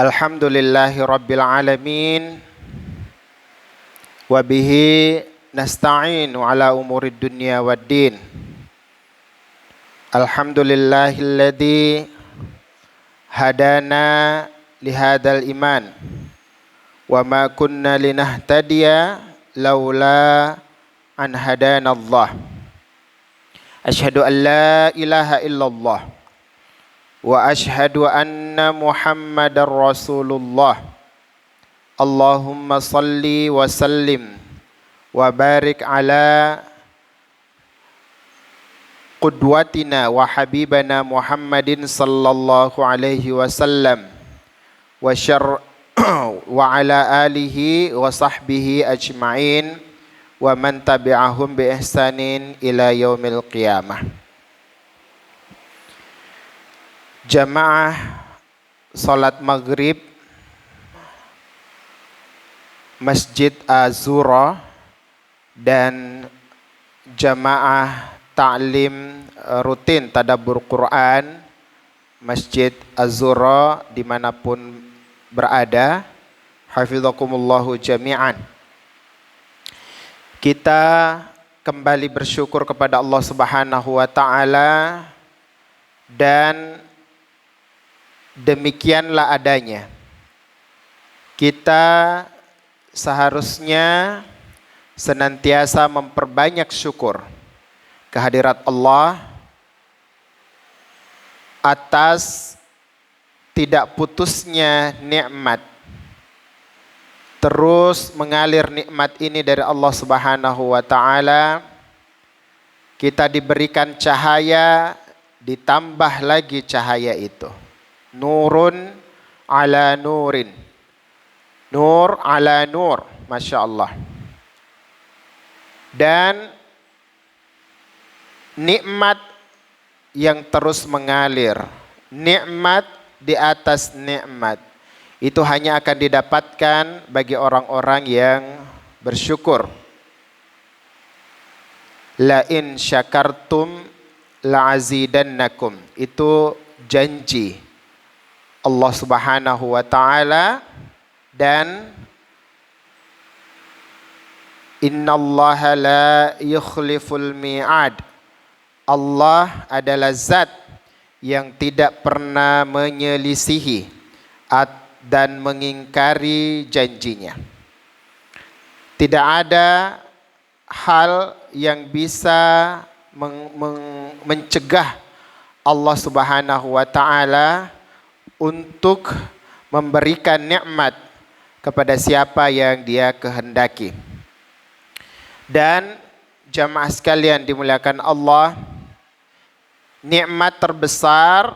Alhamdulillahi Rabbil Alamin. Wabihi nasta'inu ala umurid dunya waddin. Alhamdulillahilladzi hadana lihadal iman. Wa ma kunna linahtadiya laula an hadanallah. Asyhadu an la ilaha illallah. Wa ashhadu anna Muhammadar Rasulullah. Allahumma salli wa sallim wa barik ala qudwatina wa habibana Muhammadin sallallahu alaihi wasallam wa ala alihi wa sahbihi ajma'in wa man tabi'ahum bi ihsanin ila yaumil qiyamah. Jamaah salat maghrib Masjid Az-Zura dan jamaah ta'lim rutin tadabbur Quran Masjid Az-Zura dimanapun berada, hafizakumullahu jami'an. Kita kembali bersyukur kepada Allah Subhanahu wa ta'ala, dan demikianlah adanya. Kita seharusnya senantiasa memperbanyak syukur kehadirat Allah atas tidak putusnya nikmat. Terus mengalir nikmat ini dari Allah Subhanahu wa ta'ala. Kita diberikan cahaya, ditambah lagi cahaya itu. Nurun ala nurin. Nur ala nur. Masya Allah. Dan nikmat yang terus mengalir. Nikmat di atas nikmat. Itu hanya akan didapatkan bagi orang-orang yang bersyukur. La in syakartum la azidannakum. Itu janji Allah Subhanahu wa ta'ala. Dan innallaha la yukhliful mi'ad. Allah adalah zat yang tidak pernah menyelisihi dan mengingkari janjinya. Tidak ada hal yang bisa mencegah Allah Subhanahu wa ta'ala untuk memberikan nikmat kepada siapa yang Dia kehendaki. Dan jamaah sekalian dimuliakan Allah, nikmat terbesar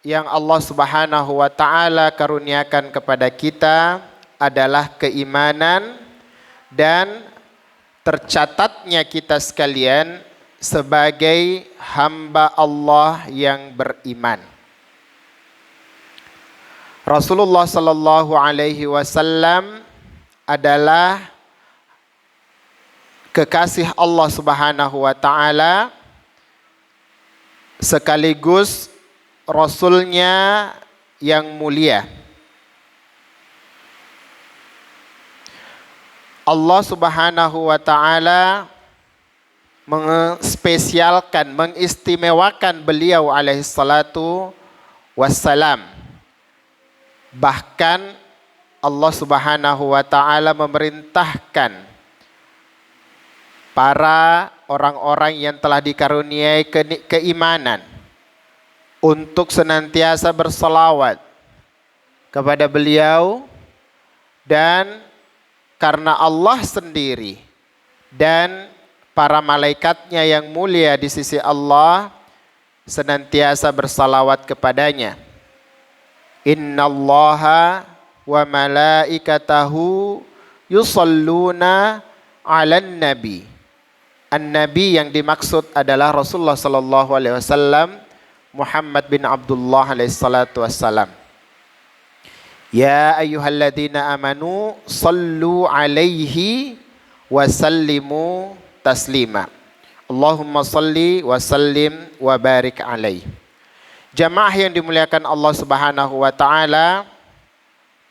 yang Allah Subhanahu wa ta'ala karuniakan kepada kita adalah keimanan dan tercatatnya kita sekalian sebagai hamba Allah yang beriman. Rasulullah sallallahu alaihi wasallam adalah kekasih Allah Subhanahu wa ta'ala, sekaligus Rasulnya yang mulia. Allah Subhanahu wa ta'ala mengspesialkan, mengistimewakan beliau alaihi salatu wassalam. Bahkan Allah Subhanahu wa ta'ala memerintahkan para orang-orang yang telah dikaruniai keimanan untuk senantiasa berselawat kepada beliau, dan karena Allah sendiri dan para malaikatnya yang mulia di sisi Allah senantiasa bersalawat kepadanya. Innallaha wa malaikatahu yusalluna 'alan nabi. An-nabi yang dimaksud adalah Rasulullah sallallahu alaihi wasallam, Muhammad bin Abdullah alaihi salatu wassalam. Ya ayyuhalladzina amanu sallu alaihi wa sallimu taslima. Allahumma salli wa sallim wa barik alaihi. Jamaah yang dimuliakan Allah Subhanahu wa ta'ala,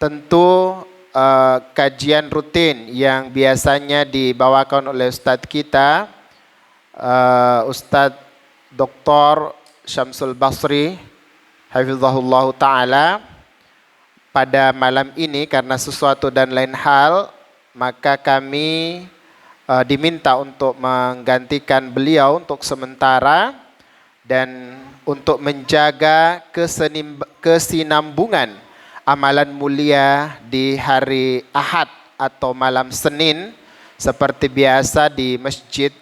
tentu kajian rutin yang biasanya dibawakan oleh Ustadz kita, Ustadz Dr. Syamsul Basri, hafizahullah ta'ala, pada malam ini karena sesuatu dan lain hal, maka kami diminta untuk menggantikan beliau untuk sementara dan untuk menjaga kesinambungan amalan mulia di hari Ahad atau malam Senin seperti biasa di Masjid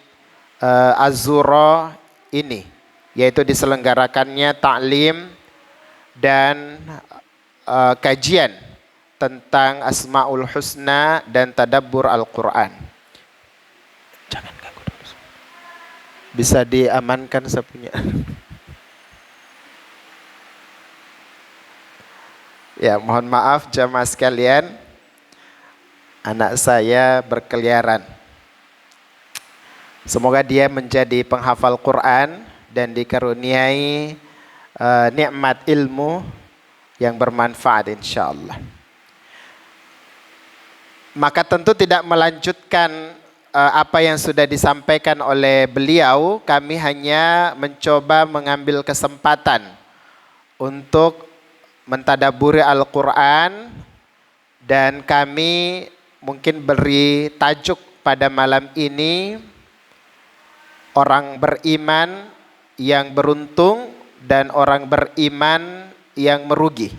Az-Zura ini, yaitu diselenggarakannya ta'lim dan kajian tentang Asmaul Husna dan tadabbur Al-Quran. Jangan ganggu dulu. Bisa diamankan sapunya. Ya, mohon maaf jamaah sekalian. Anak saya berkeliaran. Semoga dia menjadi penghafal Quran dan dikaruniai nikmat ilmu yang bermanfaat insyaallah. Maka tentu tidak melanjutkan apa yang sudah disampaikan oleh beliau, kami hanya mencoba mengambil kesempatan untuk mentadaburi Al-Quran dan kami mungkin beri tajuk pada malam ini, orang beriman yang beruntung dan orang beriman yang merugi.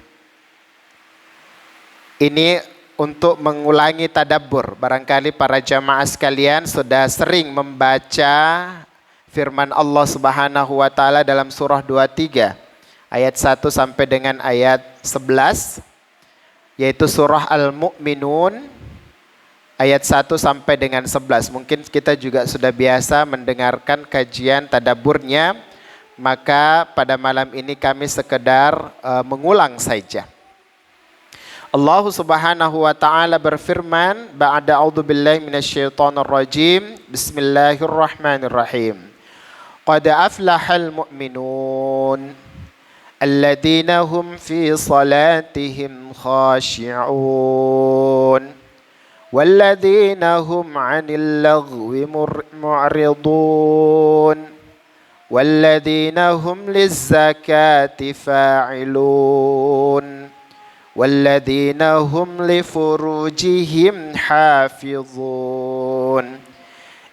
Ini untuk mengulangi tadabbur. Barangkali para jamaah sekalian sudah sering membaca firman Allah Subhanahu wa taala dalam surah 23 ayat 1 sampai dengan ayat 11, yaitu surah Al-Mu'minun ayat 1 sampai dengan 11. Mungkin kita juga sudah biasa mendengarkan kajian tadabburnya, maka pada malam ini kami sekedar mengulang saja. Allah Subhanahu wa taala berfirman, ba'da a'udzubillahi minasyaitonir rajim. Bismillahirrahmanirrahim. Qad aflahal mu'minun alladzina hum fi salatihim khashi'un walladzina hum 'anil lagwi mu'ridun walladzina hum lizzakati fa'ilun والذين هم لفروجهم حافظون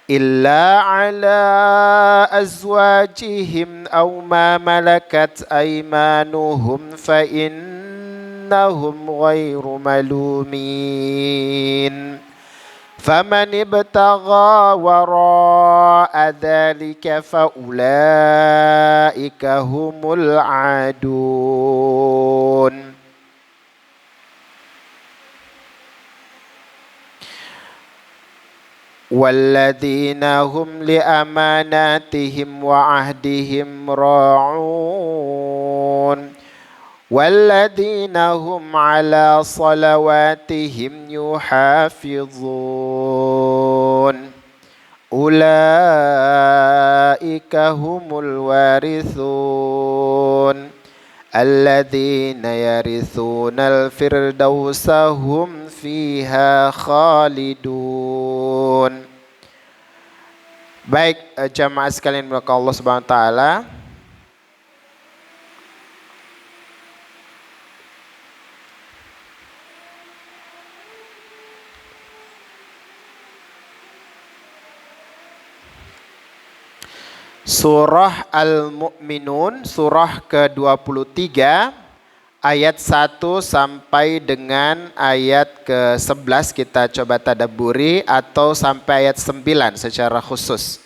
إلا على أزواجهم أو ما ملكت أيمانهم فإنهم غير ملومين فمن ابتغى وراء ذلك فأولئك هم العادون. والذين هم لأماناتهم وعهدهم راعون والذين هم على صلواتهم يحافظون أولئك هم الوارثون الذين يرثون الفردوس هم فيها خالدون. Baik jamaah sekalian maka Allah Subhanahu wa taala, Surah Al-Mu'minun, surah ke-23, ayat 1 sampai dengan ayat ke-11 kita coba tadabburi atau sampai ayat 9 secara khusus.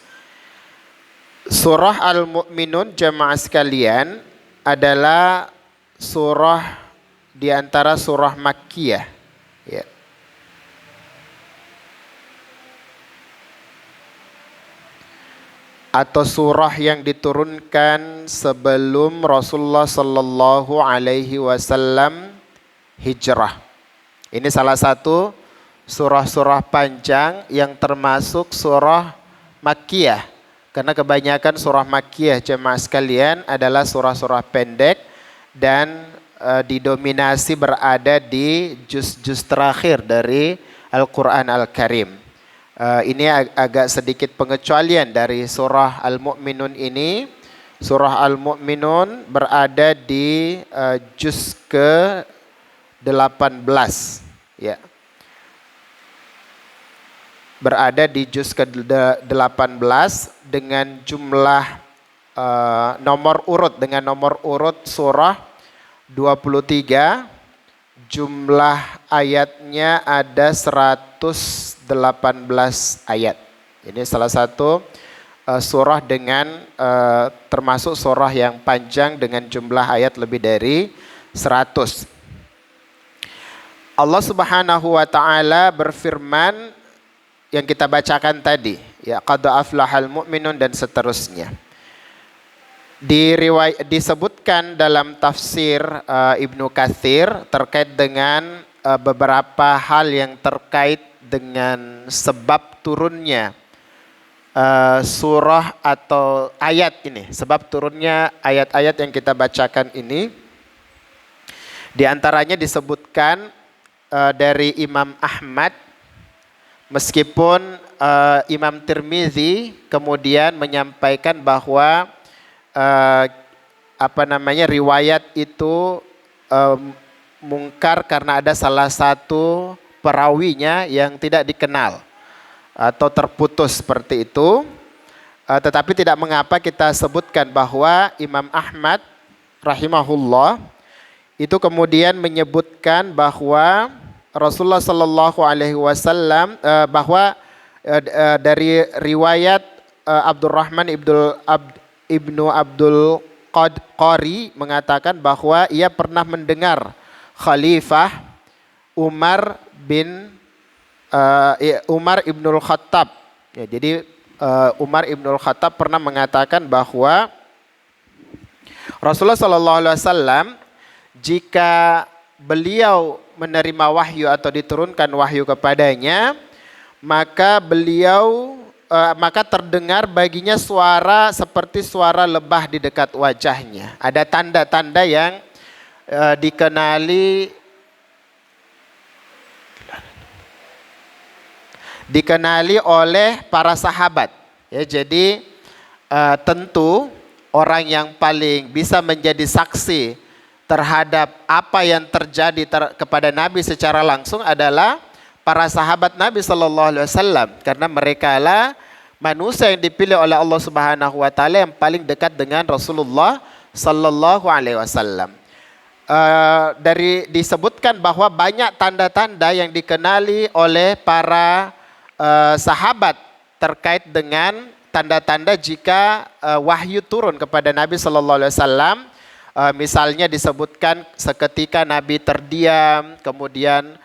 Surah Al-Mu'minun jamaah sekalian adalah surah di antara surah Makkiyah. Ya. Atau surah yang diturunkan sebelum Rasulullah Sallallahu Alaihi Wasallam hijrah. Ini salah satu surah-surah panjang yang termasuk surah Makkiyah. Karena kebanyakan surah Makkiyah jemaah sekalian adalah surah-surah pendek dan didominasi berada di juz-juz terakhir dari Al-Quran Al-Karim. Ini agak sedikit pengecualian dari surah Al-Mu'minun ini. Surah Al-Mu'minun berada di juz ke-18, ya. Berada di juz ke-18 dengan jumlah nomor urut surah 23, jumlah ayatnya ada 118 ayat. Ini salah satu surah dengan termasuk surah yang panjang dengan jumlah ayat lebih dari 100. Allah Subhanahu wa taala berfirman yang kita bacakan tadi, ya, qad aflahal mu'minun dan seterusnya. Disebutkan dalam tafsir Ibnu Katsir terkait dengan beberapa hal yang terkait dengan sebab turunnya surah atau ayat ini, sebab turunnya ayat-ayat yang kita bacakan ini. Di antaranya disebutkan dari Imam Ahmad, meskipun Imam Tirmizi kemudian menyampaikan bahwa riwayat itu mungkar karena ada salah satu perawinya yang tidak dikenal atau terputus seperti itu. Tetapi tidak mengapa kita sebutkan bahwa Imam Ahmad rahimahullah itu kemudian menyebutkan bahwa Rasulullah Sallallahu Alaihi Wasallam bahwa dari riwayat Abdurrahman Ibnu Abdul Qari mengatakan bahwa ia pernah mendengar Khalifah Umar Ibnul Khattab. Ya, jadi Umar Ibnul Khattab pernah mengatakan bahwa Rasulullah Sallallahu Alaihi Wasallam jika beliau menerima wahyu atau diturunkan wahyu kepadanya, maka maka terdengar baginya suara seperti suara lebah di dekat wajahnya. Ada tanda-tanda yang dikenali oleh para sahabat. Ya, jadi tentu orang yang paling bisa menjadi saksi terhadap apa yang terjadi kepada Nabi secara langsung adalah para sahabat Nabi Sallallahu Alaihi Wasallam, karena mereka lah manusia yang dipilih oleh Allah Subhanahu Wa Taala yang paling dekat dengan Rasulullah Sallallahu Alaihi Wasallam. Disebutkan bahwa banyak tanda-tanda yang dikenali oleh para sahabat terkait dengan tanda-tanda jika wahyu turun kepada Nabi Sallallahu Alaihi Wasallam. Misalnya disebutkan seketika Nabi terdiam, kemudian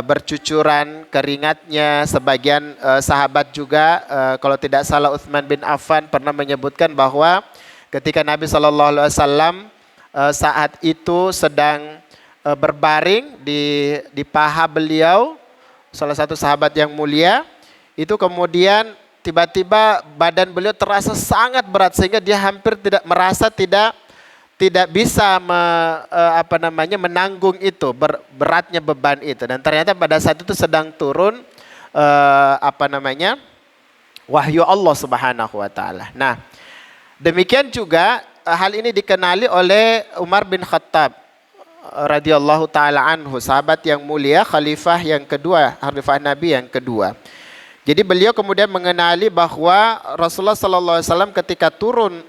bercucuran keringatnya. Sebagian sahabat juga, kalau tidak salah Utsman bin Affan pernah menyebutkan bahwa ketika Nabi Sallallahu Alaihi Wasallam saat itu sedang berbaring di paha beliau, salah satu sahabat yang mulia, itu kemudian tiba-tiba badan beliau terasa sangat berat sehingga dia hampir tidak bisa menanggung itu, beratnya beban itu. Dan ternyata pada saat itu sedang turun wahyu Allah Subhanahu Wa Taala. Nah, demikian juga hal ini dikenali oleh Umar bin Khattab radhiyallahu taala anhu, sahabat yang mulia, khalifah yang kedua, khalifah Nabi yang kedua. Jadi beliau kemudian mengenali bahwa Rasulullah Sallallahu Alaihi Wasallam ketika turun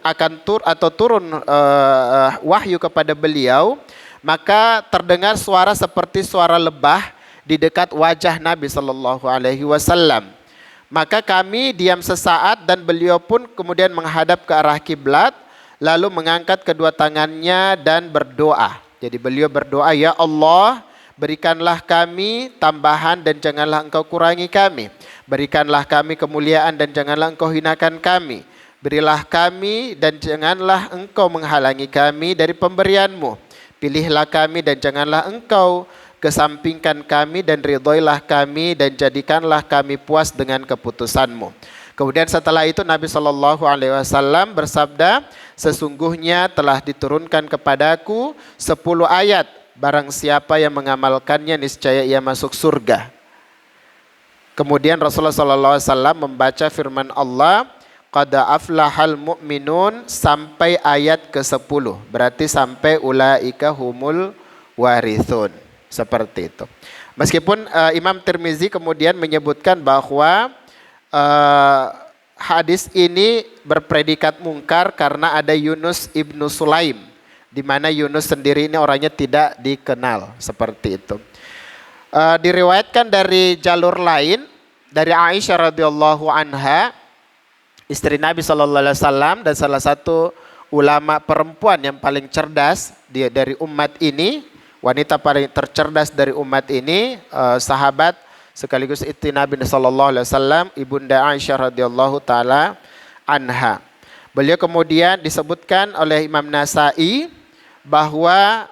wahyu kepada beliau, maka terdengar suara seperti suara lebah di dekat wajah Nabi Sallallahu Alaihi Wasallam. Maka kami diam sesaat dan beliau pun kemudian menghadap ke arah kiblat, lalu mengangkat kedua tangannya dan berdoa. Jadi beliau berdoa, ya Allah, berikanlah kami tambahan dan janganlah engkau kurangi kami. Berikanlah kami kemuliaan dan janganlah engkau hinakan kami. Berilah kami dan janganlah engkau menghalangi kami dari pemberianmu. Pilihlah kami dan janganlah engkau kesampingkan kami, dan ridhoilah kami dan jadikanlah kami puas dengan keputusanmu. Kemudian setelah itu Nabi Shallallahu Alaihi Wasallam bersabda, sesungguhnya telah diturunkan kepadaku 10 ayat. Barang siapa yang mengamalkannya niscaya ia masuk surga. Kemudian Rasulullah Shallallahu Alaihi Wasallam membaca firman Allah, qad aflahal mu'minun sampai ayat ke-10. Berarti sampai ulaika humul warithun. Seperti itu. Meskipun Imam Tirmizi kemudian menyebutkan bahwa hadis ini berpredikat mungkar karena ada Yunus ibnu Sulaim, di mana Yunus sendiri ini orangnya tidak dikenal, seperti itu. Diriwayatkan dari jalur lain dari Aisyah radhiyallahu anha, istri Nabi Shallallahu Alaihi Wasallam dan salah satu ulama perempuan yang paling cerdas dari umat ini, wanita paling tercerdas dari umat ini, sahabat sekaligus istri Nabi Shallallahu Alaihi Wasallam, ibunda Aisyah radhiyallahu taala anha. Beliau kemudian disebutkan oleh Imam Nasai bahwa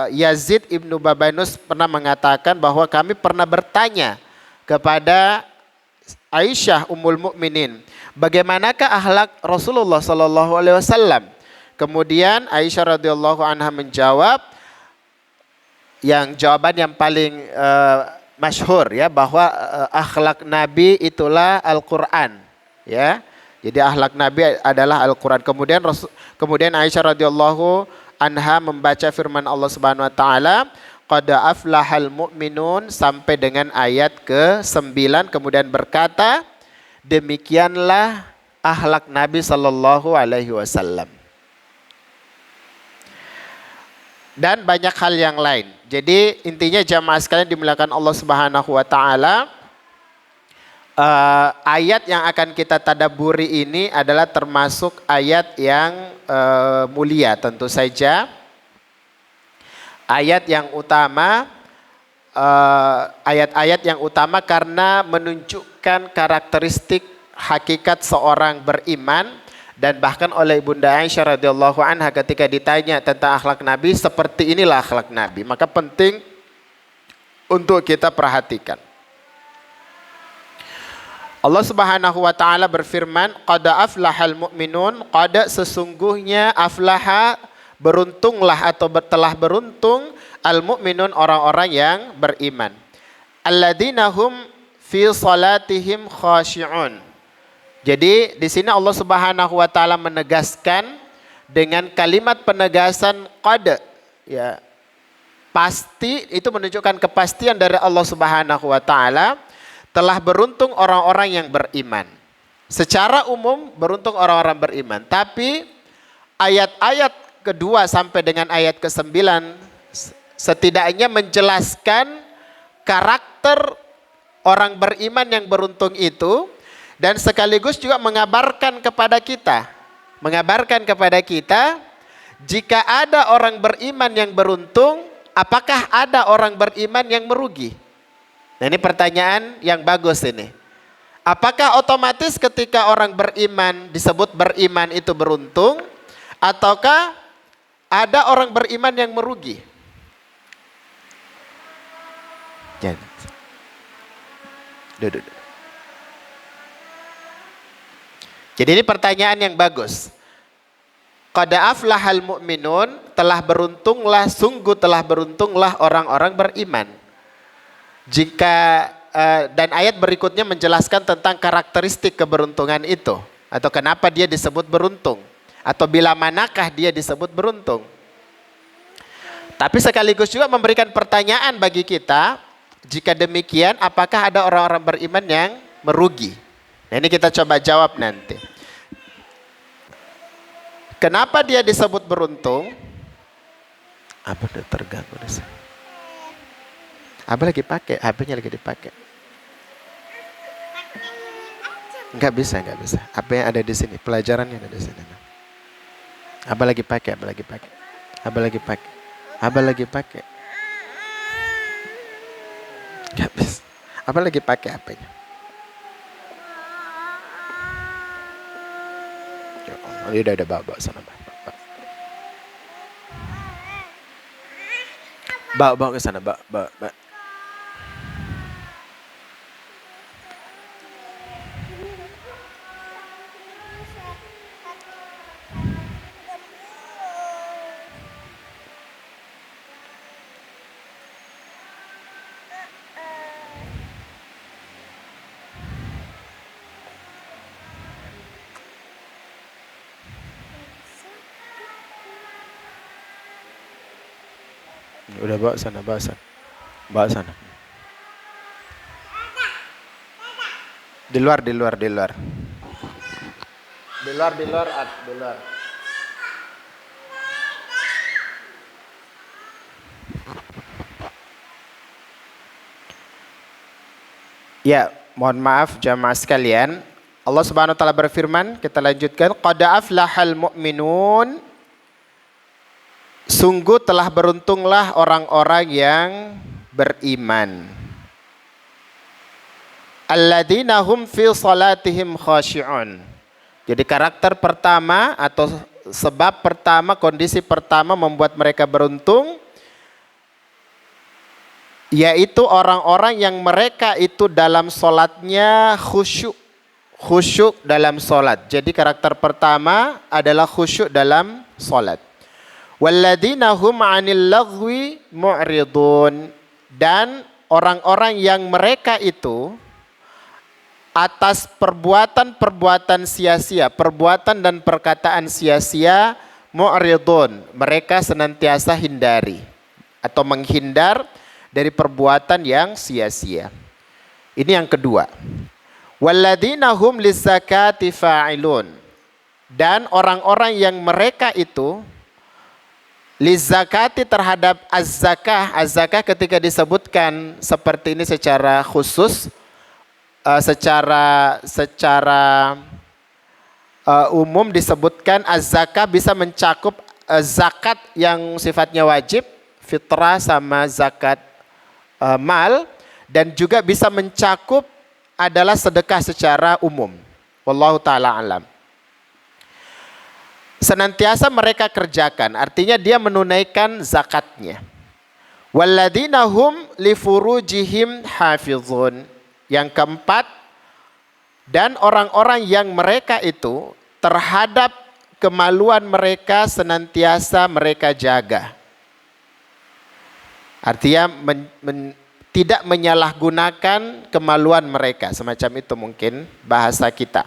Yazid ibnu Babanus pernah mengatakan bahwa kami pernah bertanya kepada Aisyah Ummul Mukminin, bagaimanakah akhlak Rasulullah Shallallahu Alaihi Wasallam? Kemudian Aisyah radhiyallahu anha menjawab, yang jawaban yang paling masyhur ya, bahwa akhlak Nabi itulah Al-Quran ya. Jadi akhlak Nabi adalah Al-Quran. Kemudian Aisyah radhiyallahu anha membaca firman Allah Subhanahu wa taala, qad aflahal mu'minun sampai dengan ayat ke-9, kemudian berkata, demikianlah akhlak Nabi sallallahu alaihi wasallam. Dan banyak hal yang lain. Jadi intinya jamaah sekalian dimuliakan Allah Subhanahu wa taala, ayat yang akan kita tadabburi ini adalah termasuk ayat yang mulia tentu saja. Ayat yang utama, ayat-ayat yang utama karena menunjukkan karakteristik hakikat seorang beriman. Dan bahkan oleh Bunda Aisyah radhiyallahu anha ketika ditanya tentang akhlak Nabi, seperti inilah akhlak Nabi. Maka penting untuk kita perhatikan. Allah Subhanahu wa taala berfirman, qad aflahal mu'minun, qad sesungguhnya aflaha beruntunglah atau telah beruntung al mu'minun orang-orang yang beriman. Alladzina hum fi salatihim khashi'un. Jadi di sini Allah Subhanahu wa taala menegaskan dengan kalimat penegasan qad ya. Pasti itu menunjukkan kepastian dari Allah Subhanahu wa taala, telah beruntung orang-orang yang beriman. Secara umum beruntung orang-orang beriman, tapi ayat-ayat kedua sampai dengan ayat ke-9 setidaknya menjelaskan karakter orang beriman yang beruntung itu. Dan sekaligus juga mengabarkan kepada kita, jika ada orang beriman yang beruntung, apakah ada orang beriman yang merugi? Nah ini pertanyaan yang bagus ini. Apakah otomatis ketika orang beriman disebut beriman itu beruntung, ataukah ada orang beriman yang merugi? Jangan. Duduk. Jadi ini pertanyaan yang bagus. Qad aflahal mu'minun, sungguh telah beruntunglah orang-orang beriman. Jika dan ayat berikutnya menjelaskan tentang karakteristik keberuntungan itu, atau kenapa dia disebut beruntung, atau bila manakah dia disebut beruntung. Tapi sekaligus juga memberikan pertanyaan bagi kita, jika demikian apakah ada orang-orang beriman yang merugi? Nah, ini kita coba jawab nanti. Kenapa dia disebut beruntung? Apa udah terganggu di sini? Apa lagi pakai? HP-nya lagi dipakai. Enggak bisa. Apa yang ada di sini? Pelajarannya ada di sini. Apa lagi pakai? Enggak bisa. Apa lagi pakai HP-nya? Udah bawa sana. Bawa ke sana, bawa. Udah bawa sana, bawa sana. Bawa sana. Di luar, di luar, di luar. Di luar, di luar, di luar. Ya, mohon maaf jamaah sekalian. Allah Subhanahu wa taala berfirman, kita lanjutkan, qad aflahal mu'minun. Sungguh telah beruntunglah orang-orang yang beriman. Alladzina hum fi salatihim khashi'un. Jadi karakter pertama atau sebab pertama, kondisi pertama membuat mereka beruntung, yaitu orang-orang yang mereka itu dalam solatnya khusyuk. Khusyuk dalam solat. Jadi karakter pertama adalah khusyuk dalam solat. Walladzina hum 'anil laghwi mu'ridun. Dan orang-orang yang mereka itu atas perbuatan-perbuatan sia-sia, perbuatan dan perkataan sia-sia, mu'ridun, mereka senantiasa hindari atau menghindar dari perbuatan yang sia-sia. Ini yang kedua. Walladzina hum lizzakati fa'ilun. Dan orang-orang yang mereka itu lizzakati terhadap az-zakah. Az-zakah ketika disebutkan seperti ini secara khusus, secara umum disebutkan az-zakah bisa mencakup zakat yang sifatnya wajib, fitrah sama zakat mal, dan juga bisa mencakup adalah sedekah secara umum. Wallahu ta'ala alam. Senantiasa mereka kerjakan, artinya dia menunaikan zakatnya. Walladzina hum li furujihim hafizun. Yang keempat, dan orang-orang yang mereka itu terhadap kemaluan mereka senantiasa mereka jaga. Artinya tidak menyalahgunakan kemaluan mereka, semacam itu mungkin bahasa kita.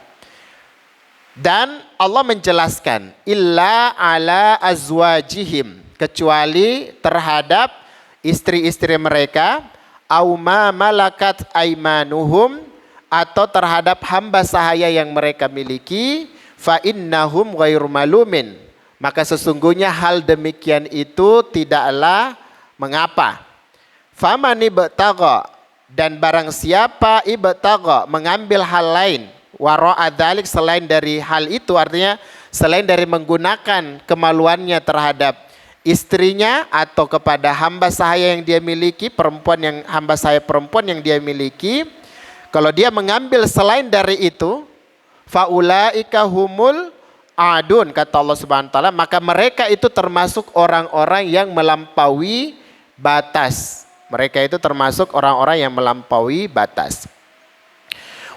Dan Allah menjelaskan, illa ala azwajihim, kecuali terhadap istri-istri mereka, au ma malakat aimanuhum, atau terhadap hamba sahaya yang mereka miliki, fa innahum ghairu malumin, maka sesungguhnya hal demikian itu tidaklah mengapa. Faman ibtagha, dan barang siapa ibtagha, mengambil hal lain, wara'a dzalik, selain dari hal itu, artinya selain dari menggunakan kemaluannya terhadap istrinya atau kepada hamba sahaya yang dia miliki, hamba sahaya perempuan yang dia miliki, kalau dia mengambil selain dari itu, faulaika humul adun, kata Allah Subhanahu wa taala, maka mereka itu termasuk orang-orang yang melampaui batas. Mereka itu termasuk orang-orang yang melampaui batas.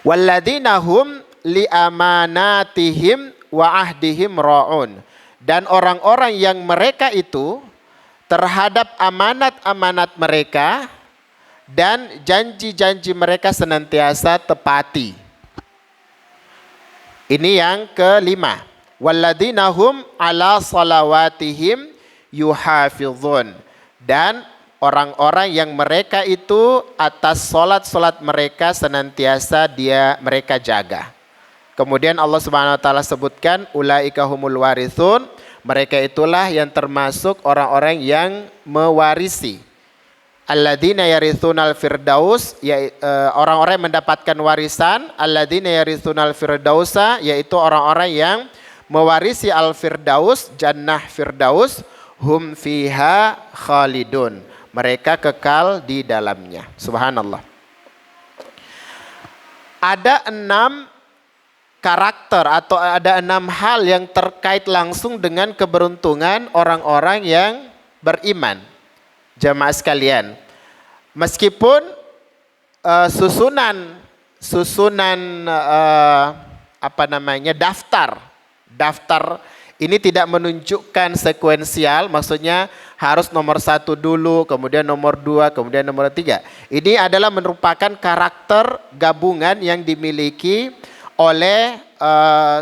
Walladzina hum li amanatihim wa ahdihim ra'un. Dan orang-orang yang mereka itu terhadap amanat-amanat mereka dan janji-janji mereka senantiasa tepati. Ini yang kelima. Walladzina hum ala salawatihim yuhafizun. Dan orang-orang yang mereka itu atas solat-solat mereka senantiasa mereka jaga. Kemudian Allah Subhanahu wa taala sebutkan ulaika humul warithun, mereka itulah yang termasuk orang-orang yang mewarisi. Alladzina yarithunal firdaus, orang-orang yang mendapatkan warisan. Alladzina yarithunal firdausa, yaitu orang-orang yang mewarisi al-firdaus, jannah firdaus, hum fiha khalidun, mereka kekal di dalamnya. Subhanallah. Ada 6 karakter atau ada 6 hal yang terkait langsung dengan keberuntungan orang-orang yang beriman. Jamaah sekalian, meskipun daftar ini tidak menunjukkan sekuensial, maksudnya harus nomor 1 dulu, kemudian nomor 2, kemudian nomor 3. Ini adalah merupakan karakter gabungan yang dimiliki oleh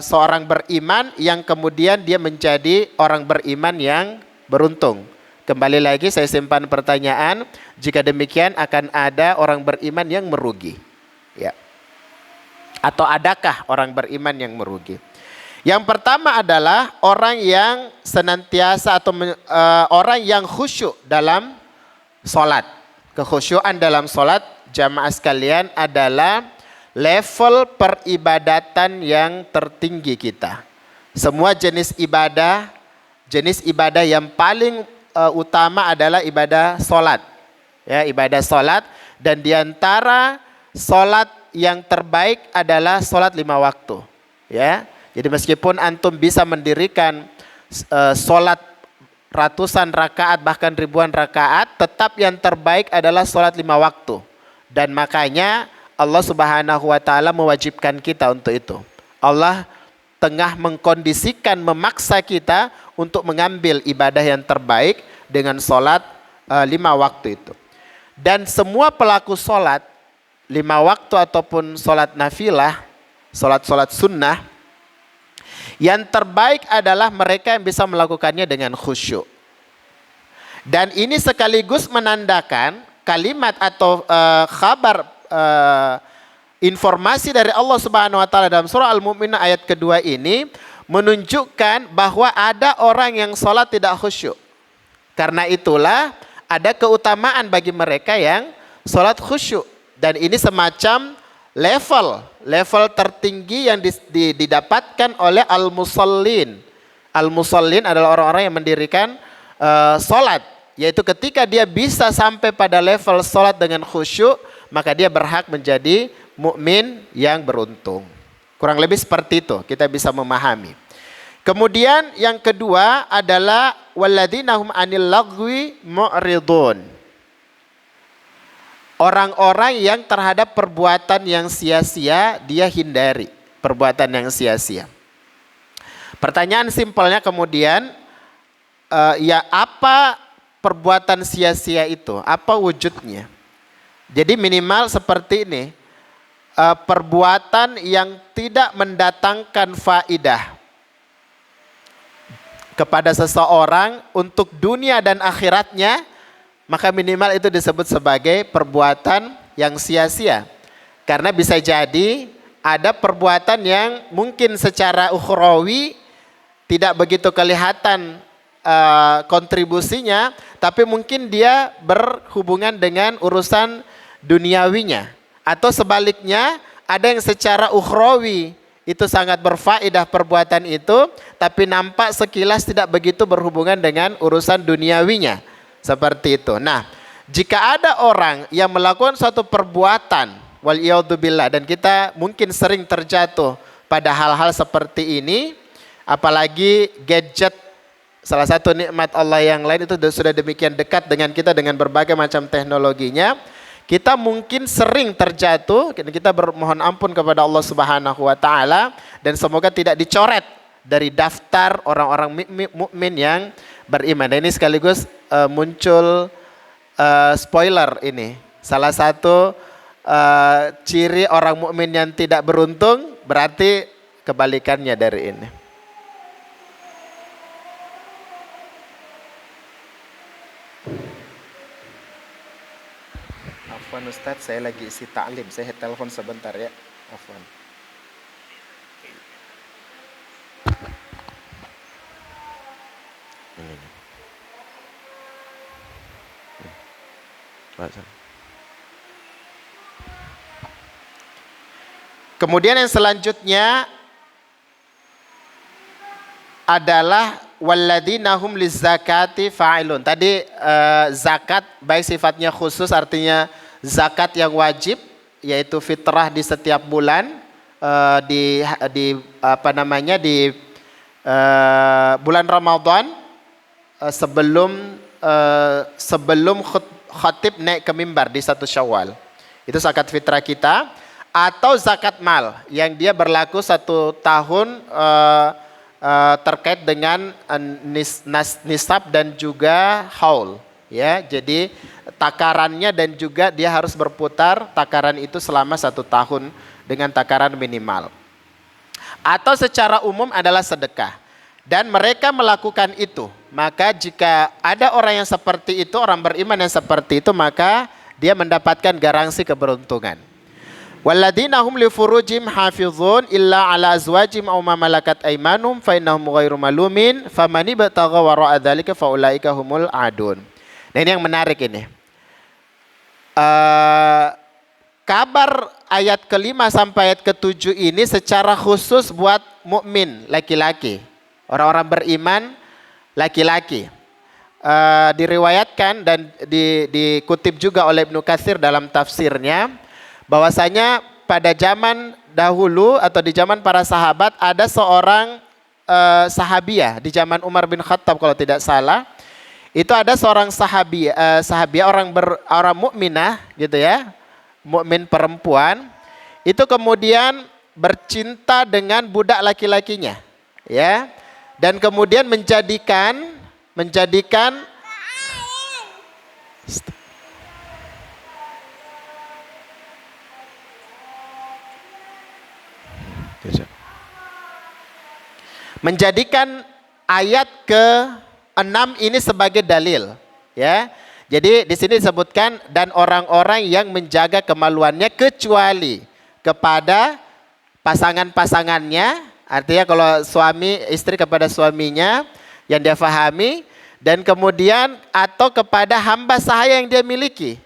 seorang beriman yang kemudian dia menjadi orang beriman yang beruntung. Kembali lagi saya simpan pertanyaan, jika demikian akan ada orang beriman yang merugi. Ya. Atau adakah orang beriman yang merugi? Yang pertama adalah orang yang senantiasa atau orang yang khusyuk dalam sholat. Kekhusyuan dalam sholat jamaah sekalian adalah level peribadatan yang tertinggi kita. Semua jenis ibadah yang paling utama adalah ibadah sholat. Ya, ibadah sholat, dan diantara sholat yang terbaik adalah sholat 5 waktu. Ya, jadi meskipun antum bisa mendirikan sholat ratusan rakaat bahkan ribuan rakaat, tetap yang terbaik adalah sholat 5 waktu. Dan makanya Allah Subhanahu wa taala mewajibkan kita untuk itu. Allah tengah mengkondisikan, memaksa kita untuk mengambil ibadah yang terbaik dengan sholat 5 waktu itu. Dan semua pelaku sholat 5 waktu ataupun sholat nafilah, sholat sunnah, yang terbaik adalah mereka yang bisa melakukannya dengan khusyuk. Dan ini sekaligus menandakan kalimat atau kabar informasi dari Allah Subhanahu wa taala dalam surah Al-Mu'minun ayat kedua ini menunjukkan bahwa ada orang yang sholat tidak khusyuk. Karena itulah ada keutamaan bagi mereka yang sholat khusyuk. Dan ini semacam level tertinggi yang didapatkan oleh al-musallin. Al-musallin adalah orang-orang yang mendirikan sholat. Yaitu ketika dia bisa sampai pada level sholat dengan khusyuk, maka dia berhak menjadi mukmin yang beruntung. Kurang lebih seperti itu kita bisa memahami. Kemudian yang kedua adalah walladzina hum 'anil lagwi mu'ridun. Orang-orang yang terhadap perbuatan yang sia-sia dia hindari, perbuatan yang sia-sia. Pertanyaan simpelnya kemudian ya apa perbuatan sia-sia itu? Apa wujudnya? Jadi minimal seperti ini. Perbuatan yang tidak mendatangkan faidah kepada seseorang untuk dunia dan akhiratnya, maka minimal itu disebut sebagai perbuatan yang sia-sia. Karena bisa jadi ada perbuatan yang mungkin secara ukhrawi tidak begitu kelihatan kontribusinya, tapi mungkin dia berhubungan dengan urusan duniawinya. Atau sebaliknya, ada yang secara ukhrawi itu sangat berfaedah perbuatan itu, tapi nampak sekilas tidak begitu berhubungan dengan urusan duniawinya. Seperti itu. Nah, jika ada orang yang melakukan suatu perbuatan, waliyadzubillah, dan kita mungkin sering terjatuh pada hal-hal seperti ini, apalagi gadget, salah satu nikmat Allah yang lain itu sudah demikian dekat dengan kita dengan berbagai macam teknologinya. Kita mungkin sering terjatuh, kita bermohon ampun kepada Allah Subhanahu wa taala dan semoga tidak dicoret dari daftar orang-orang mukmin yang beriman. Dan ini sekaligus muncul spoiler ini. Salah satu ciri orang mukmin yang tidak beruntung berarti kebalikannya dari ini. Afwan Ustadz, saya lagi isi ta'lim, saya telepon sebentar ya. Afwan. Kemudian yang selanjutnya adalah walladzina hum lizzakati fa'ilun. Tadi zakat baik sifatnya khusus artinya zakat yang wajib yaitu fitrah di setiap bulan di bulan Ramadan sebelum khatib naik ke mimbar di 1 Syawal. Itu zakat fitrah kita, atau zakat mal yang dia berlaku 1 tahun terkait dengan nisab dan juga haul. Ya, jadi takarannya dan juga dia harus berputar takaran itu selama 1 tahun dengan takaran minimal. Atau secara umum adalah sedekah. dan mereka melakukan itu. Maka jika ada orang yang seperti itu, orang beriman yang seperti itu, maka dia mendapatkan garansi keberuntungan. Walladzina hum li furujihim hafizun illa ala azwajihim aw ma malakat aymanuhum fa innahum ghairu malumin faman ibtagha wara'a dzalika fa ulaika humul adun. Nah, ini yang menarik ini. Kabar ayat ke-5 sampai ayat ke-7 ini secara khusus buat mukmin laki-laki. Orang-orang beriman laki-laki. Diriwayatkan dan dikutip juga oleh Ibnu Katsir dalam tafsirnya bahwasanya pada zaman dahulu atau di zaman para sahabat ada seorang sahabiah di zaman Umar bin Khattab kalau tidak salah. Itu ada seorang sahabiah orang mukminah gitu ya. Mukmin perempuan itu kemudian bercinta dengan budak laki-lakinya ya, dan kemudian menjadikan ayat ke-6 ini sebagai dalil ya. Jadi di sini disebutkan dan orang-orang yang menjaga kemaluannya kecuali kepada pasangan-pasangannya, artinya kalau suami istri kepada suaminya yang dia fahami, dan kemudian atau kepada hamba sahaya yang dia miliki.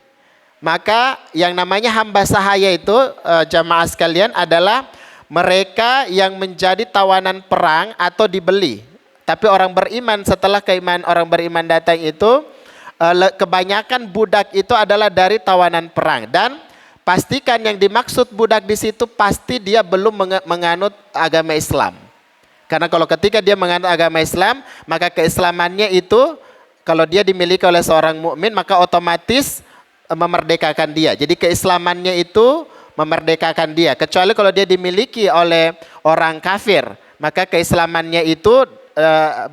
Maka yang namanya hamba sahaya itu jamaah sekalian adalah mereka yang menjadi tawanan perang atau dibeli. Tapi orang beriman setelah keimanan orang beriman datang itu kebanyakan budak itu adalah dari tawanan perang, dan pastikan yang dimaksud budak di situ pasti dia belum menganut agama Islam. Karena kalau ketika dia menganut agama Islam, maka keislamannya itu kalau dia dimiliki oleh seorang mukmin maka otomatis memerdekakan dia. Jadi keislamannya itu memerdekakan dia. Kecuali kalau dia dimiliki oleh orang kafir, maka keislamannya itu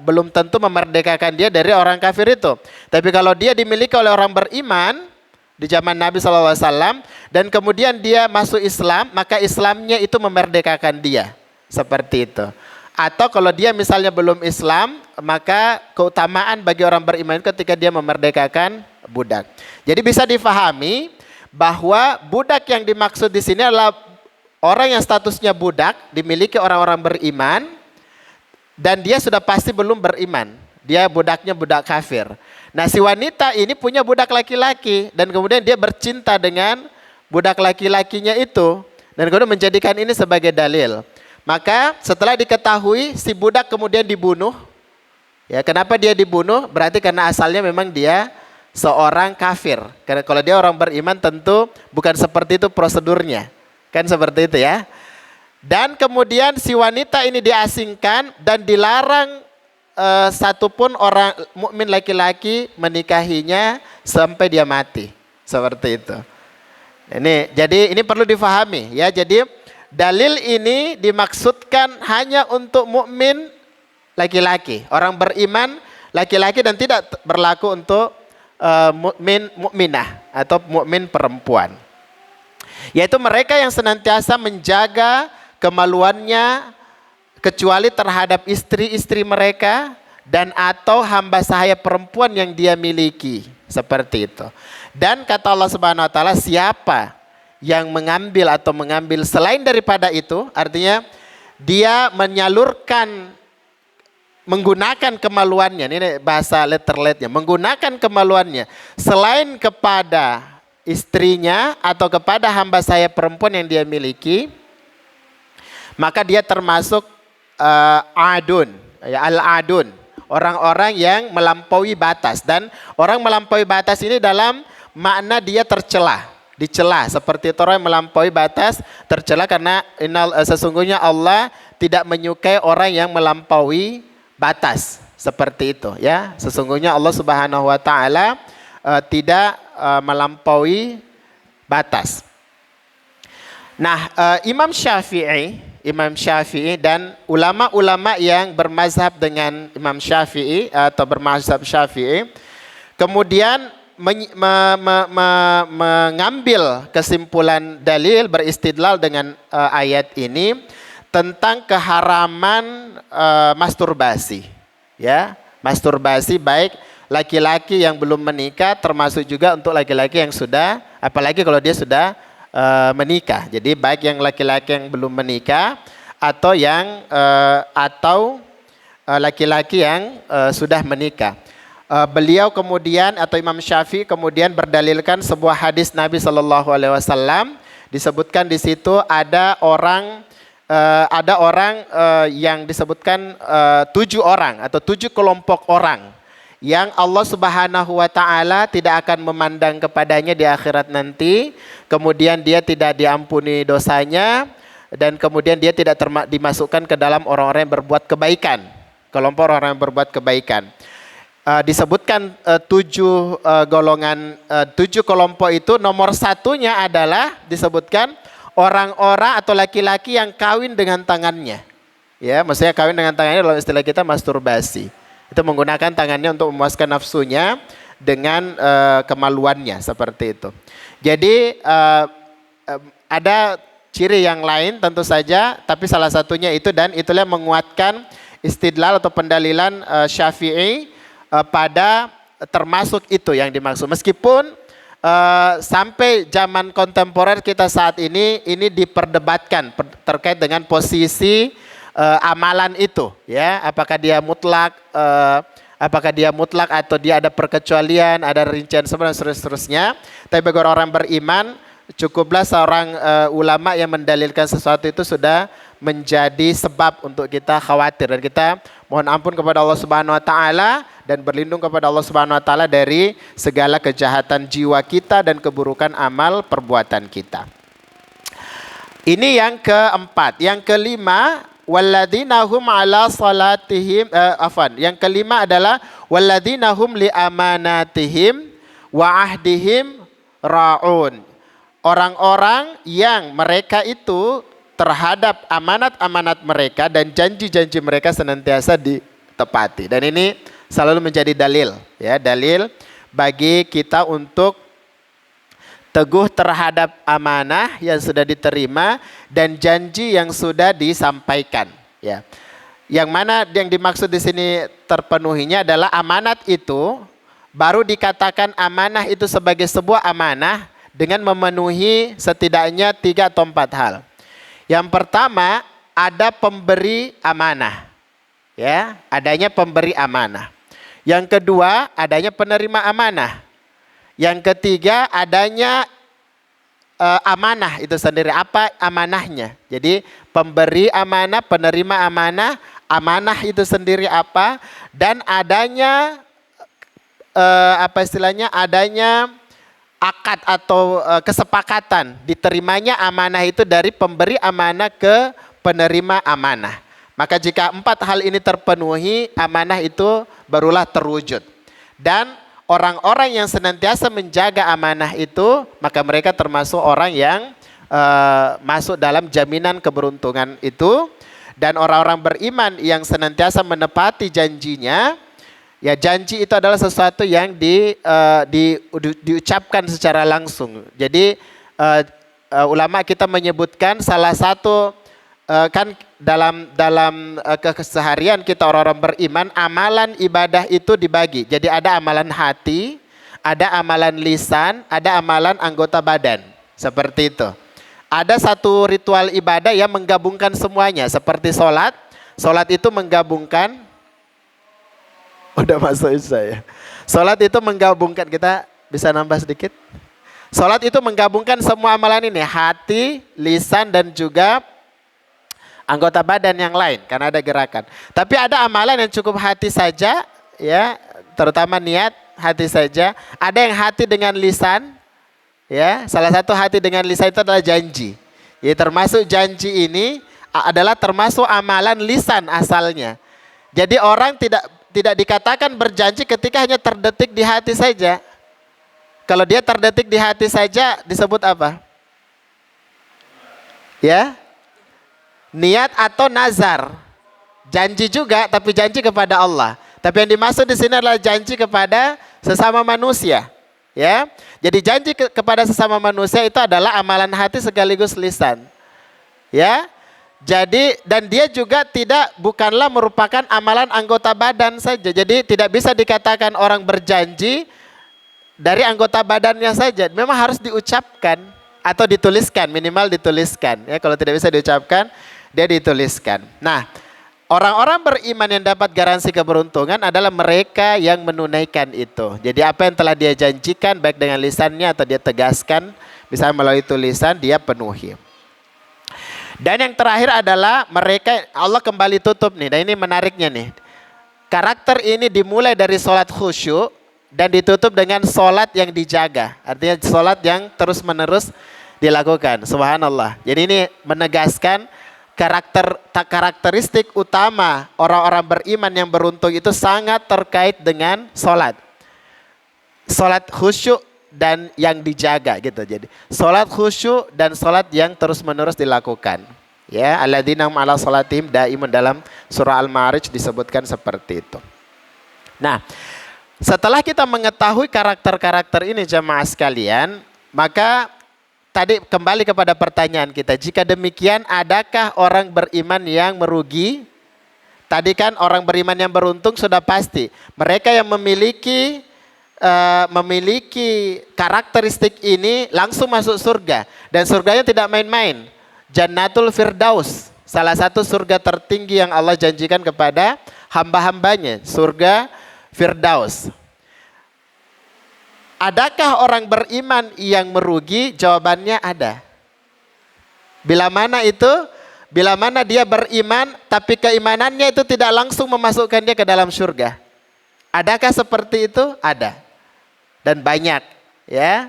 belum tentu memerdekakan dia dari orang kafir itu. Tapi kalau dia dimiliki oleh orang beriman di zaman Nabi SAW dan kemudian dia masuk Islam, maka Islamnya itu memerdekakan dia. Seperti itu. Atau kalau dia misalnya belum Islam, maka keutamaan bagi orang beriman ketika dia memerdekakan budak. Jadi bisa difahami bahwa budak yang dimaksud di sini adalah orang yang statusnya budak, dimiliki orang-orang beriman, dan dia sudah pasti belum beriman. Dia budaknya budak kafir. Nah, si wanita ini punya budak laki-laki dan kemudian dia bercinta dengan budak laki-lakinya itu dan kemudian menjadikan ini sebagai dalil. Maka setelah diketahui si budak kemudian dibunuh. Ya, kenapa dia dibunuh? Berarti karena asalnya memang dia seorang kafir. Karena kalau dia orang beriman tentu bukan seperti itu prosedurnya. Kan seperti itu ya. Dan kemudian si wanita ini diasingkan dan dilarang satupun orang mukmin laki-laki menikahinya sampai dia mati. Seperti itu. Jadi ini perlu difahami ya. Jadi dalil ini dimaksudkan hanya untuk mukmin laki-laki, orang beriman laki-laki, dan tidak berlaku untuk mukminah atau mukmin perempuan. Yaitu mereka yang senantiasa menjaga kemaluannya kecuali terhadap istri-istri mereka dan atau hamba sahaya perempuan yang dia miliki, seperti itu. Dan kata Allah Subhanahu wa taala, siapa yang mengambil atau mengambil selain daripada itu, artinya dia menyalurkan menggunakan kemaluannya, ini bahasa letterletnya, menggunakan kemaluannya selain kepada istrinya atau kepada hamba sahaya perempuan yang dia miliki, maka dia termasuk adun, ya, al-adun, orang-orang yang melampaui batas. Dan orang melampaui batas ini dalam makna dia tercela, dicela, seperti itu orang yang melampaui batas tercela, karena sesungguhnya Allah tidak menyukai orang yang melampaui batas seperti itu ya. Sesungguhnya Allah Subhanahu wa taala tidak melampaui batas. Nah, Imam Syafi'i dan ulama-ulama yang bermazhab dengan Imam Syafi'i atau bermazhab Syafi'i kemudian mengambil kesimpulan dalil, beristidlal dengan ayat ini tentang keharaman masturbasi. Ya, masturbasi baik laki-laki yang belum menikah, termasuk juga untuk laki-laki yang sudah, apalagi kalau dia sudah menikah. Jadi baik yang laki-laki yang belum menikah atau yang laki-laki yang sudah menikah. Beliau kemudian atau Imam Syafi'i kemudian berdalilkan sebuah hadis Nabi Shallallahu Alaihi Wasallam, disebutkan di situ ada orang yang disebutkan 7 orang atau 7 kelompok orang yang Allah Subhanahu wa taala tidak akan memandang kepadanya di akhirat nanti, kemudian dia tidak diampuni dosanya, dan kemudian dia tidak dimasukkan ke dalam orang-orang yang berbuat kebaikan. Kelompok orang yang berbuat kebaikan. Disebutkan 7 golongan, 7 kelompok itu, nomor satunya adalah disebutkan orang-orang atau laki-laki yang kawin dengan tangannya. Ya, maksudnya kawin dengan tangannya dalam istilah kita masturbasi. Itu menggunakan tangannya untuk memuaskan nafsunya dengan kemaluannya, seperti itu. Jadi ada ciri yang lain tentu saja, tapi salah satunya itu, dan itulah menguatkan istidlal atau pendalilan Syafi'i pada termasuk itu yang dimaksud. Meskipun sampai zaman kontemporer kita saat ini diperdebatkan terkait dengan posisi amalan itu, ya, apakah dia mutlak atau dia ada perkecualian, ada rincian seterusnya. Tapi bagi orang beriman, cukuplah seorang ulama yang mendalilkan sesuatu itu sudah menjadi sebab untuk kita khawatir, dan kita mohon ampun kepada Allah Subhanahu wa taala dan berlindung kepada Allah Subhanahu wa taala dari segala kejahatan jiwa kita dan keburukan amal perbuatan kita. Ini yang keempat. Yang kelima, walladzina hum ala salatihim yang kelima adalah walladzina hum li amanatihim wa ahdihim raun. Orang-orang yang mereka itu terhadap amanat-amanat mereka dan janji-janji mereka senantiasa ditepati. Dan ini selalu menjadi dalil, ya, dalil bagi kita untuk teguh terhadap amanah yang sudah diterima dan janji yang sudah disampaikan, ya. Yang mana yang dimaksud di sini terpenuhinya adalah amanat itu baru dikatakan amanah itu sebagai sebuah amanah dengan memenuhi setidaknya 3 atau 4 hal. Yang pertama, ada pemberi amanah, ya, adanya pemberi amanah. Yang kedua, adanya penerima amanah. Yang ketiga, adanya amanah itu sendiri. Apa amanahnya? Jadi pemberi amanah, penerima amanah, amanah itu sendiri apa, dan adanya adanya akad atau kesepakatan diterimanya amanah itu dari pemberi amanah ke penerima amanah. Maka jika 4 hal ini terpenuhi, amanah itu barulah terwujud. Dan orang-orang yang senantiasa menjaga amanah itu, maka mereka termasuk orang yang masuk dalam jaminan keberuntungan itu. Dan orang-orang beriman yang senantiasa menepati janjinya, ya, janji itu adalah sesuatu yang diucapkan secara langsung. Jadi ulama kita menyebutkan salah satu kan dalam keseharian kita orang-orang beriman, amalan ibadah itu dibagi. Jadi ada amalan hati, ada amalan lisan, ada amalan anggota badan. Seperti itu. Ada satu ritual ibadah yang menggabungkan semuanya, seperti sholat. Sholat itu menggabungkan, udah masuk saya. Sholat itu menggabungkan, kita bisa nambah sedikit. Sholat itu menggabungkan semua amalan ini, hati, lisan, dan juga anggota badan yang lain, karena ada gerakan. Tapi ada amalan yang cukup hati saja, ya, terutama niat hati saja. Ada yang hati dengan lisan, ya. Salah satu hati dengan lisan itu adalah janji. Ya, termasuk janji ini adalah termasuk amalan lisan asalnya. Jadi orang tidak dikatakan berjanji ketika hanya terdetik di hati saja. Kalau dia terdetik di hati saja disebut apa? Ya, niat atau nazar. Janji juga, tapi janji kepada Allah. Tapi yang dimaksud di sini adalah janji kepada sesama manusia. Ya, jadi janji kepada sesama manusia itu adalah amalan hati sekaligus lisan. Ya, Jadi dan dia juga bukanlah merupakan amalan anggota badan saja. Jadi tidak bisa dikatakan orang berjanji dari anggota badannya saja. Memang harus diucapkan atau dituliskan, minimal dituliskan. Ya, kalau tidak bisa diucapkan, dia dituliskan. Nah, orang-orang beriman yang dapat garansi keberuntungan adalah mereka yang menunaikan itu. Jadi apa yang telah dia janjikan baik dengan lisannya atau dia tegaskan, misalnya melalui tulisan, dia penuhi. Dan yang terakhir adalah mereka, Allah kembali tutup nih, dan ini menariknya nih. Karakter ini dimulai dari sholat khusyuk dan ditutup dengan sholat yang dijaga. Artinya sholat yang terus menerus dilakukan. Subhanallah. Jadi ini menegaskan karakteristik utama orang-orang beriman yang beruntung itu sangat terkait dengan sholat. Sholat khusyuk dan yang dijaga gitu. Jadi salat khusyuk dan salat yang terus-menerus dilakukan. Ya, alladzina hum ala salatihim daimun, dalam surah Al-Ma'arij disebutkan seperti itu. Nah, setelah kita mengetahui karakter-karakter ini jamaah sekalian, maka tadi kembali kepada pertanyaan kita, jika demikian adakah orang beriman yang merugi? Tadi kan orang beriman yang beruntung sudah pasti. Mereka yang memiliki karakteristik ini langsung masuk surga, dan surganya tidak main-main. Jannatul Firdaus, salah satu surga tertinggi yang Allah janjikan kepada hamba-hambanya, surga Firdaus. Adakah orang beriman yang merugi? Jawabannya ada. Bila mana itu? Bila mana dia beriman tapi keimanannya itu tidak langsung memasukkan dia ke dalam surga. Adakah seperti itu? Ada. Dan banyak, ya.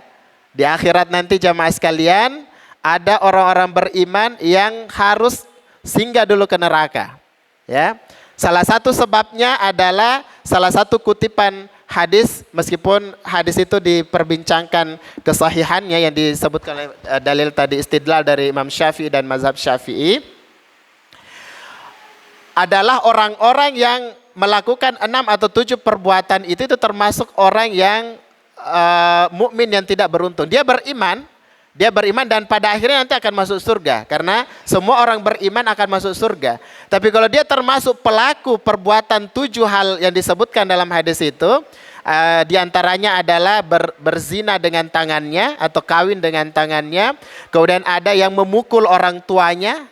Di akhirat nanti jamaah sekalian, ada orang-orang beriman yang harus singgah dulu ke neraka, ya. Salah satu sebabnya adalah salah satu kutipan hadis, meskipun hadis itu diperbincangkan kesahihannya yang disebutkan oleh dalil tadi istidlal dari Imam Syafi'i dan mazhab Syafi'i, adalah orang-orang yang melakukan 6 atau 7 perbuatan itu termasuk orang yang mukmin yang tidak beruntung. Dia beriman dan pada akhirnya nanti akan masuk surga, karena semua orang beriman akan masuk surga. Tapi kalau dia termasuk pelaku perbuatan 7 hal yang disebutkan dalam hadis itu, diantaranya adalah berzina dengan tangannya atau kawin dengan tangannya, kemudian ada yang memukul orang tuanya,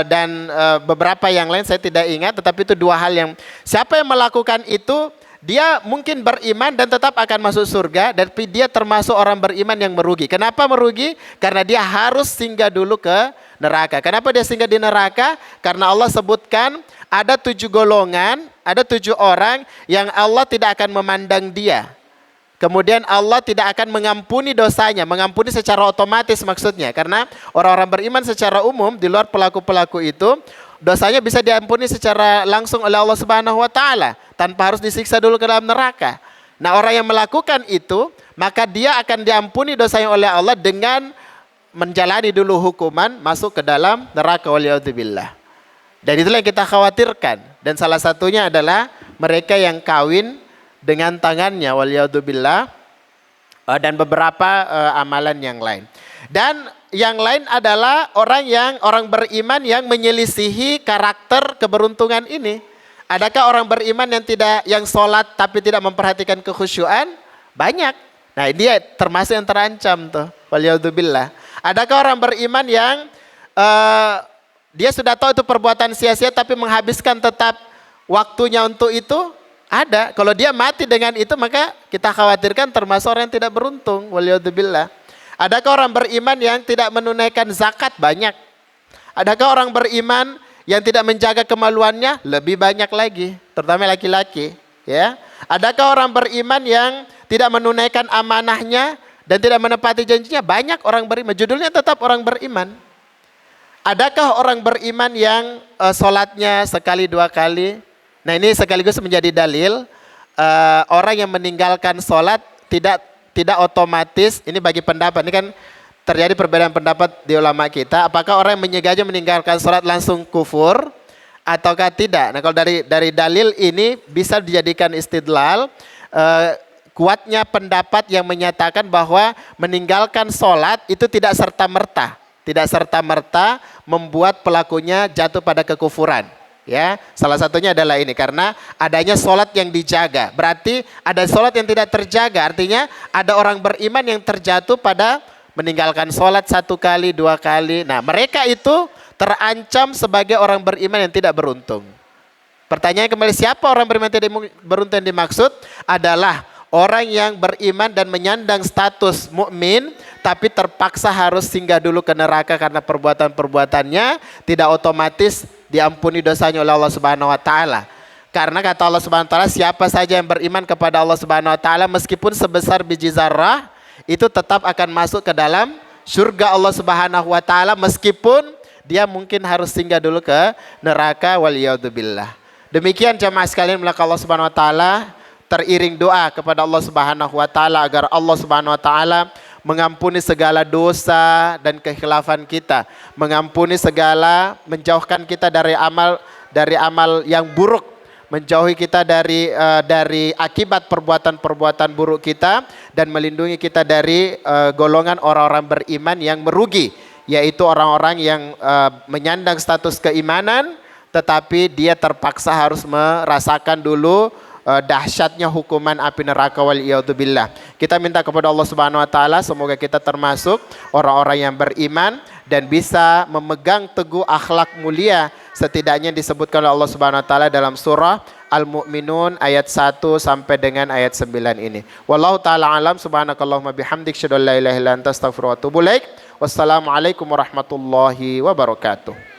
dan beberapa yang lain saya tidak ingat, tetapi itu 2 hal yang siapa yang melakukan itu, dia mungkin beriman dan tetap akan masuk surga, tapi dia termasuk orang beriman yang merugi. Kenapa merugi? Karena dia harus singgah dulu ke neraka. Kenapa dia singgah di neraka? Karena Allah sebutkan ada 7 golongan, ada 7 orang yang Allah tidak akan memandang dia. Kemudian Allah tidak akan mengampuni dosanya, mengampuni secara otomatis maksudnya. Karena orang-orang beriman secara umum di luar pelaku-pelaku itu, dosanya bisa diampuni secara langsung oleh Allah Subhanahu wa taala tanpa harus disiksa dulu ke dalam neraka. Nah, orang yang melakukan itu, maka dia akan diampuni dosanya oleh Allah dengan menjalani dulu hukuman masuk ke dalam neraka, waliyadzubillah. Dan itulah yang kita khawatirkan. Dan salah satunya adalah mereka yang kawin dengan tangannya, waliyadzubillah, dan beberapa amalan yang lain. Dan yang lain adalah orang beriman yang menyelisihi karakter keberuntungan ini. Adakah orang beriman yang sholat tapi tidak memperhatikan kekhusyuan? Banyak. Nah, dia termasuk yang terancam tuh, waliyadzubillah. Adakah orang beriman yang dia sudah tahu itu perbuatan sia-sia tapi menghabiskan tetap waktunya untuk itu? Ada. Kalau dia mati dengan itu, maka kita khawatirkan termasuk orang yang tidak beruntung, waliyadzubillah. Adakah orang beriman yang tidak menunaikan zakat? Banyak. Adakah orang beriman yang tidak menjaga kemaluannya? Lebih banyak lagi, terutama laki-laki, ya. Adakah orang beriman yang tidak menunaikan amanahnya dan tidak menepati janjinya? Banyak orang beriman, judulnya tetap orang beriman. Adakah orang beriman yang sholatnya sekali 2 kali? Nah, ini sekaligus menjadi dalil orang yang meninggalkan sholat tidak otomatis, ini bagi pendapat, ini kan terjadi perbedaan pendapat di ulama kita, apakah orang yang menyengaja meninggalkan sholat langsung kufur ataukah tidak. Nah, kalau dari dalil ini bisa dijadikan istidlal, kuatnya pendapat yang menyatakan bahwa meninggalkan sholat itu tidak serta-merta. tidak serta-merta membuat pelakunya jatuh pada kekufuran. Ya, salah satunya adalah ini karena adanya solat yang dijaga. Berarti ada solat yang tidak terjaga, artinya ada orang beriman yang terjatuh pada meninggalkan solat 1 kali, 2 kali. Nah, mereka itu terancam sebagai orang beriman yang tidak beruntung. Pertanyaan kembali, siapa orang beriman tidak beruntung yang dimaksud? Adalah orang yang beriman dan menyandang status mukmin, tapi terpaksa harus singgah dulu ke neraka karena perbuatan-perbuatannya tidak otomatis diampuni dosanya oleh Allah Subhanahu wa taala. Karena kata Allah Subhanahu wa taala, siapa saja yang beriman kepada Allah Subhanahu wa taala meskipun sebesar biji zarrah, itu tetap akan masuk ke dalam surga Allah Subhanahu wa taala meskipun dia mungkin harus singgah dulu ke neraka, waliyadzubillah. Demikian jamaah sekalian, maka Allah Subhanahu wa taala teriring doa kepada Allah Subhanahu wa taala agar Allah Subhanahu wa taala mengampuni segala dosa dan kekhilafan kita, mengampuni segala, menjauhkan kita dari amal yang buruk, menjauhi kita dari akibat perbuatan-perbuatan buruk kita, dan melindungi kita dari golongan orang-orang beriman yang merugi, yaitu orang-orang yang menyandang status keimanan tetapi dia terpaksa harus merasakan dulu dahsyatnya hukuman api neraka, waliyadzubillah. Kita minta kepada Allah Subhanahu wa taala semoga kita termasuk orang-orang yang beriman dan bisa memegang teguh akhlak mulia setidaknya disebutkan oleh Allah Subhanahu wa taala dalam surah Al-Mu'minun ayat 1 sampai dengan ayat 9 ini. Wallahu taala alam, subhanakallahumma bihamdik, asyhadu an la ilaha illa anta, astaghfiruka wa atubu ilaik. Wassalamualaikum warahmatullahi wabarakatuh.